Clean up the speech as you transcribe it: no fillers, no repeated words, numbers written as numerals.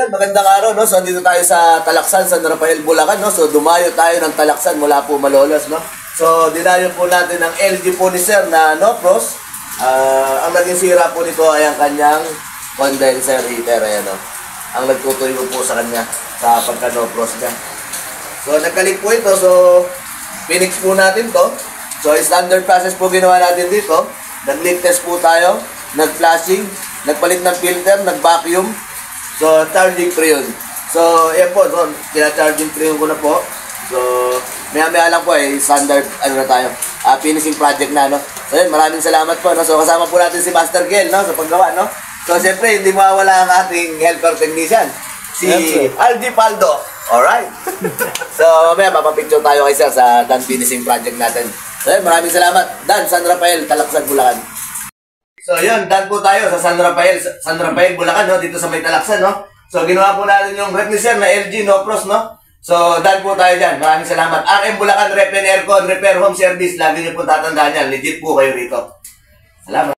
yan, magandang araw, no? So, dito tayo sa Talaksan, San Rafael, Bulacan, no? So, dumayo tayo ng Talaksan mula po Malolos, no? So, dinayo po natin ang LG po ni Sir na no-pros. Ang naging sira po nito ay ang kanyang condenser heater, ayan, no? Ang nagtutuyo po sa kanya sa pagka-no-pros niya. So, nagkalik po ito. So, pinix po natin to. So, standard process po ginawa natin dito. Nag-leak test po tayo, nag-flashing, nagpalit ng filter, nag-vacuum. So, charging freon. So, yan po. So, kina-charging freon ko na po. So, maya-maya lang po standard, ano na tayo, finishing project na, no? So, yun, maraming salamat po, no? So, kasama po natin si Master Kel, no? Sa paggawa, no? So, siyempre, hindi mawawala ang ating helper technician, si Aldi Paldo. Alright. So, mamaya, mapapicture tayo kay Sir sa done finishing project natin. So, yun, maraming salamat. Dan, San Rafael, Talaksan, Bulacan. So, yun, done po tayo sa San Rafael, Bulacan, no? Dito sa may Talaksan, no? So, ginawa po natin yung rep ni Sir na LG no-pros, no? So, done po tayo dyan. Maraming salamat. RM Bulacan, Rep and Aircon, Repair Home Service. Lagi niyo po tatandaan yan. Legit po kayo rito. Salamat.